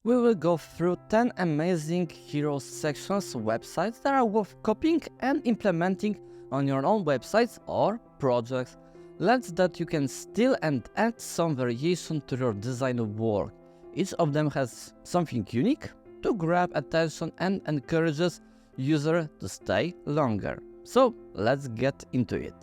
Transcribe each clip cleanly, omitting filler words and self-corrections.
We will go through 10 amazing hero sections websites that are worth copying and implementing on your own websites or projects. Let's that you can steal and add some variation to your design work. Each of them has something unique to grab attention and encourages user to stay longer. So let's get into it.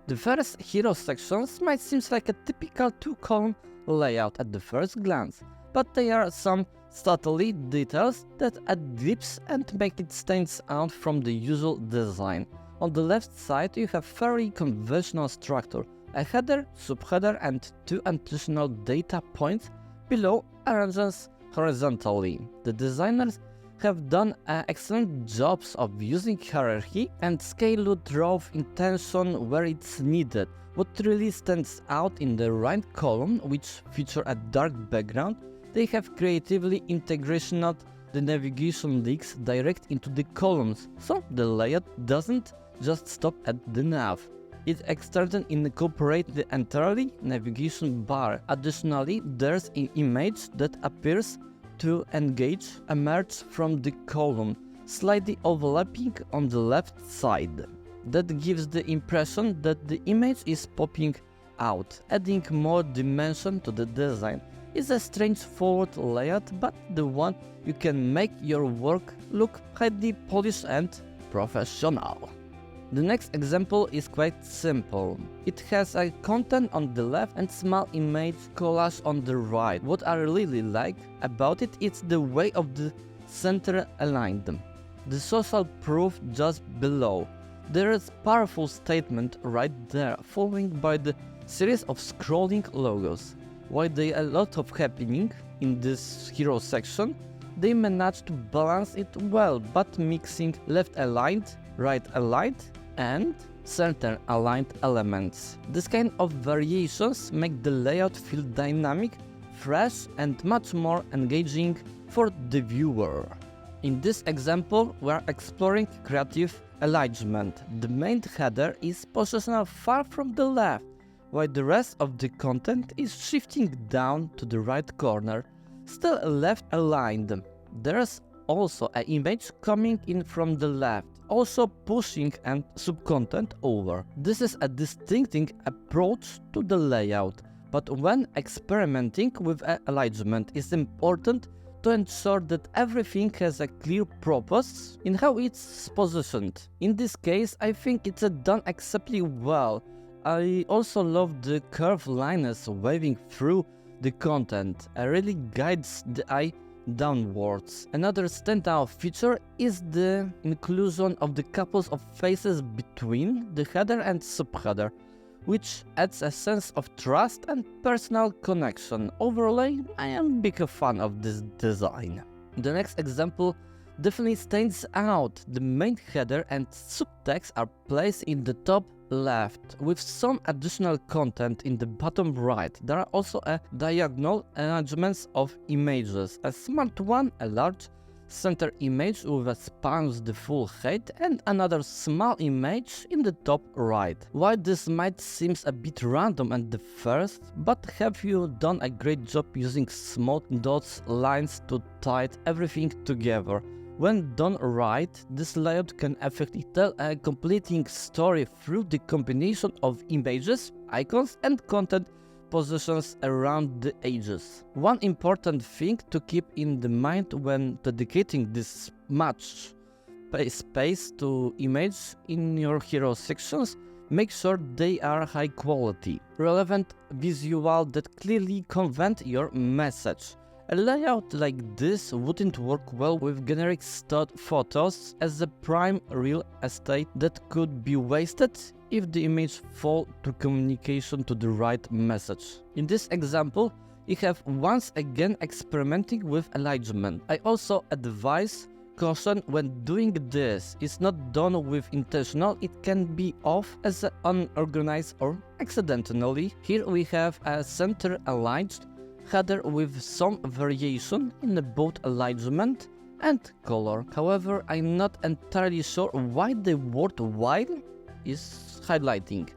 The first hero sections might seem like a typical two-column layout at the first glance, but there are some subtle details that add dips and make it stand out from the usual design. On the left side you have very conventional structure, a header, subheader and two additional data points below arranged horizontally. The designers have done excellent jobs of using hierarchy and scale to draw intention where it's needed. What really stands out in the right column, which feature a dark background, they have creatively integrated the navigation links direct into the columns, so the layout doesn't just stop at the nav. It externally incorporates the entirely navigation bar. Additionally, there's an image that appears to emerge from the column, slightly overlapping on the left side. That gives the impression that the image is popping out, adding more dimension to the design. It's a straightforward layout, but the one you can make your work look highly polished and professional. The next example is quite simple. It has a content on the left and small image collage on the right. What I really like about it is the way of the center aligned. The social proof just below. There is powerful statement right there, followed by the series of scrolling logos. While there are a lot of happening in this hero section, they managed to balance it well, but mixing left aligned, right aligned, and center aligned elements. This kind of variations make the layout feel dynamic, fresh, and much more engaging for the viewer. In this example, we are exploring creative alignment. The main header is positioned far from the left, while the rest of the content is shifting down to the right corner, still left aligned. There's also an image coming in from the left, also pushing and sub-content over. This is a distinctive approach to the layout, but when experimenting with alignment, it's important to ensure that everything has a clear purpose in how it's positioned. In this case, I think it's done exceptionally well. I also love the curved lines waving through the content. It really guides the eye downwards. Another standout feature is the inclusion of the couples of faces between the header and subheader, which adds a sense of trust and personal connection. Overall, I am a big fan of this design. The next example definitely stands out. The main header and subtext are placed in the top left, with some additional content in the bottom right. There are also diagonal arrangements of images, a smart one, a large center image with a spans the full height, and another small image in the top right. While this might seem a bit random at the first, but have you done a great job using small dots lines to tie everything together. When done right, this layout can effectively tell a completing story through the combination of images, icons, and content positions around the edges. One important thing to keep in the mind when dedicating this much space to image in your hero sections, make sure they are high quality, relevant visual that clearly convey your message. A layout like this wouldn't work well with generic stock photos as a prime real estate that could be wasted if the image falls to communication to the right message. In this example, you have once again experimenting with alignment. I also advise caution when doing this. It's not done with intentional, it can be off as unorganized or accidentally. Here we have a center aligned header with some variation in both alignment and color. However, I'm not entirely sure why the word while is highlighting.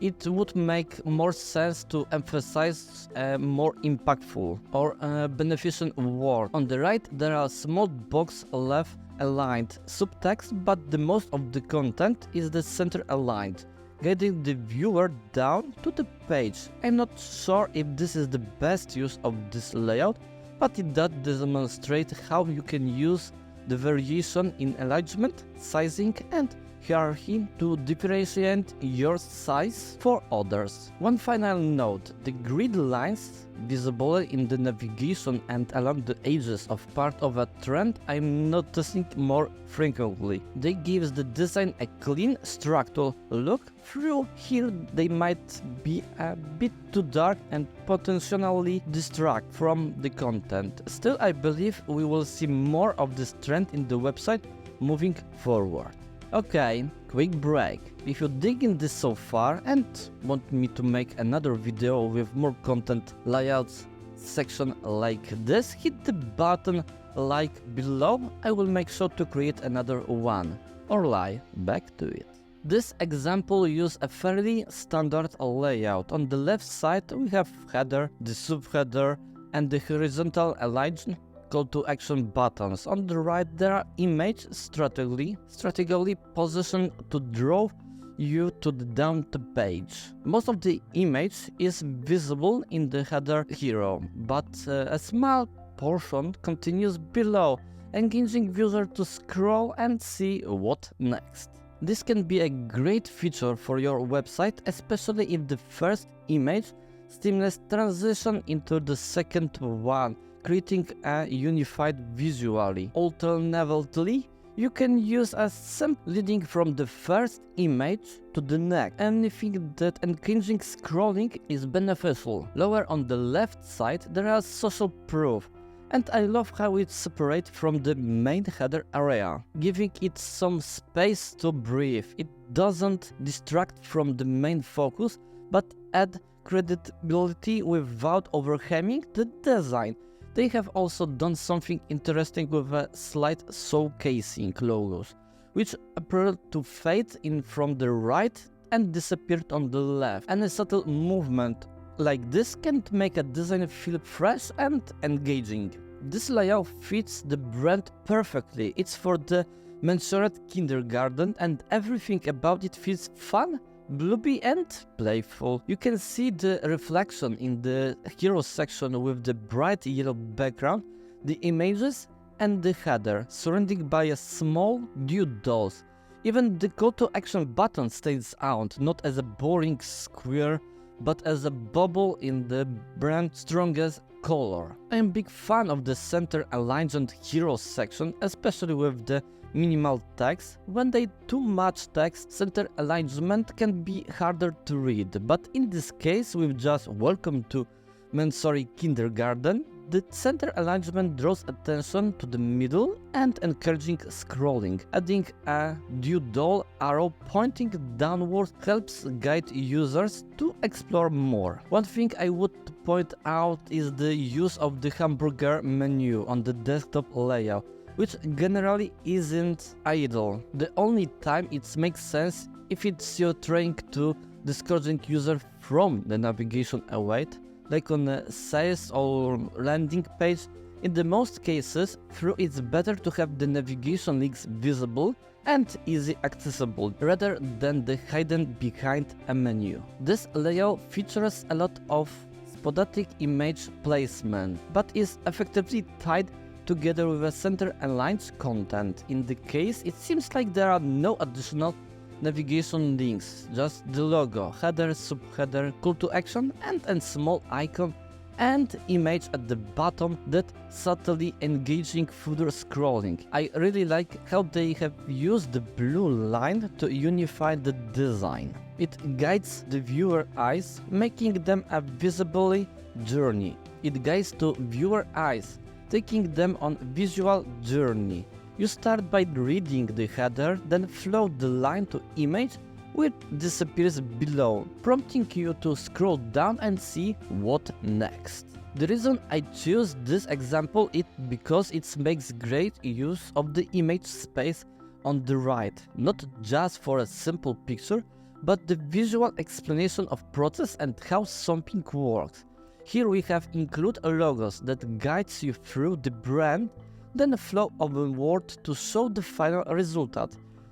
it would make more sense to emphasize a more impactful or beneficial word. On the right, there are small box left aligned subtext, but the most of the content is the center aligned, guiding the viewer down to the page. I'm not sure if this is the best use of this layout, but it does demonstrate how you can use the variation in alignment, sizing, and hierarchy to differentiate your size for others. One final note: the grid lines visible in the navigation and along the edges of part of a trend I'm noticing more frequently. They give the design a clean, structural look. Through here they might be a bit too dark and potentially distract from the content. Still, I believe we will see more of this trend in the website moving forward. Okay, quick break. If you dig in this so far and want me to make another video with more content layouts section like this, hit the button like below. I will make sure to create another one. Alright, back to it. This example uses a fairly standard layout. On the left side we have header, the subheader, and the horizontal alignment call to action buttons. On the right there are image strategically positioned to draw you to the down the page. Most of the image is visible in the header hero, but a small portion continues below, engaging user to scroll and see what next. This can be a great feature for your website, especially if the first image seamless transition into the second one, creating a unified visually. Alternatively, you can use a simple leading from the first image to the next. Anything that engaging scrolling is beneficial. Lower on the left side there are social proof, and I love how it's separate from the main header area, giving it some space to breathe. It doesn't distract from the main focus, but add credibility without overwhelming the design. They have also done something interesting with a slight showcasing logos, which appear to fade in from the right and disappeared on the left. And a subtle movement like this can make a design feel fresh and engaging. This layout fits the brand perfectly. It's for the mentioned kindergarten, and everything about it feels fun, bloopy and playful. You can see the reflection in the hero section with the bright yellow background, the images and the header, surrounded by a small nude dolls. Even the call to action button stands out, not as a boring square, but as a bubble in the brand's strongest color. I am a big fan of the center alignment hero section, especially with the minimal text. When they too much text, center alignment can be harder to read, but in this case with just welcome to Montessori kindergarten, the center alignment draws attention to the middle and encouraging scrolling. Adding a doodle arrow pointing downwards helps guide users to explore more. One thing I would point out is the use of the hamburger menu on the desktop layout, which generally isn't idle. The only time it makes sense if it's you're trying to discouraging user from the navigation away, like on a sales or landing page. In the most cases, though, it's better to have the navigation links visible and easy accessible rather than the hidden behind a menu. This layout features a lot of sporadic image placement, but is effectively tied together with a center aligned content. In the case, it seems like there are no additional navigation links, just the logo, header, subheader, call to action, and a small icon and image at the bottom that subtly engaging further scrolling. I really like how they have used the blue line to unify the design. It guides the viewer eyes, making them a visible journey. It guides to viewer eyes, taking them on visual journey. You start by reading the header, then float the line to image, which disappears below, prompting you to scroll down and see what next. The reason I choose this example is because it makes great use of the image space on the right, not just for a simple picture, but the visual explanation of process and how something works. Here we have include logos that guides you through the brand, then a flow of a word to show the final result.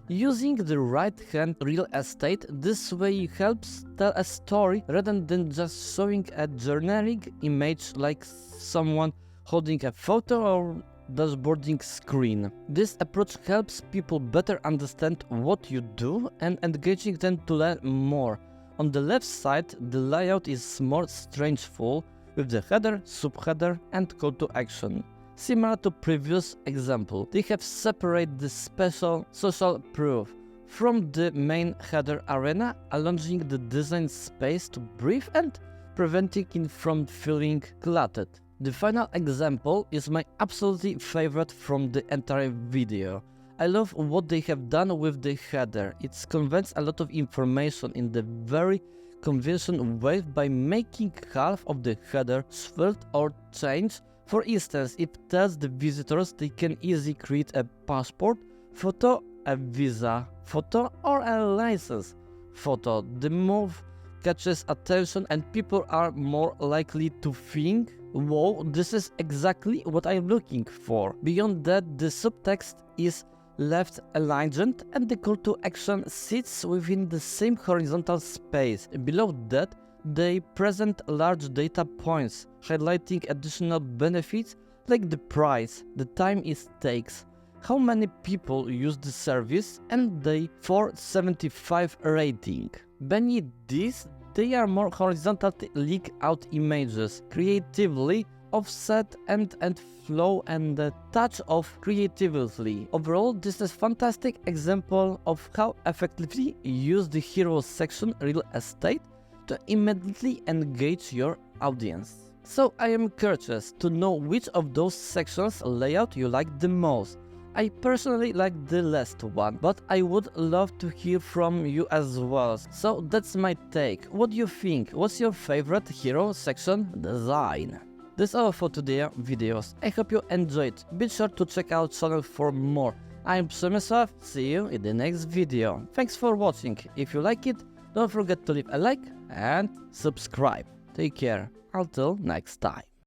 Using the right-hand real estate, this way helps tell a story rather than just showing a generic image like someone holding a photo or dashboarding screen. This approach helps people better understand what you do and engaging them to learn more. On the left side, the layout is more strangeful with the header, subheader and call to action. Similar to previous example, they have separated the special social proof from the main header arena, allowing the design space to breathe and preventing it from feeling cluttered. The final example is my absolutely favorite from the entire video. I love what they have done with the header. It conveys a lot of information in the very conventional way by making half of the header swirl or change. For instance, it tells the visitors they can easily create a passport photo, a visa photo or a license photo. The move catches attention and people are more likely to think, "Whoa, this is exactly what I'm looking for." Beyond that, the subtext is left aligned and the call to action sits within the same horizontal space. Below that, they present large data points, highlighting additional benefits like the price, the time it takes, how many people use the service, and the 475 rating. Beneath this, they are more horizontally leak out images, creatively offset and flow and a touch of creativity. Overall, this is a fantastic example of how effectively use the hero section real estate to immediately engage your audience. So I am curious to know which of those sections layout you like the most. I personally like the last one, but I would love to hear from you as well. So that's my take. What do you think? What's your favorite hero section design? That's all for today's videos. I hope you enjoyed. Be sure to check out channel for more. I'm Przemysław. See you in the next video. Thanks for watching. If you like it, don't forget to leave a like and subscribe. Take care. Until next time.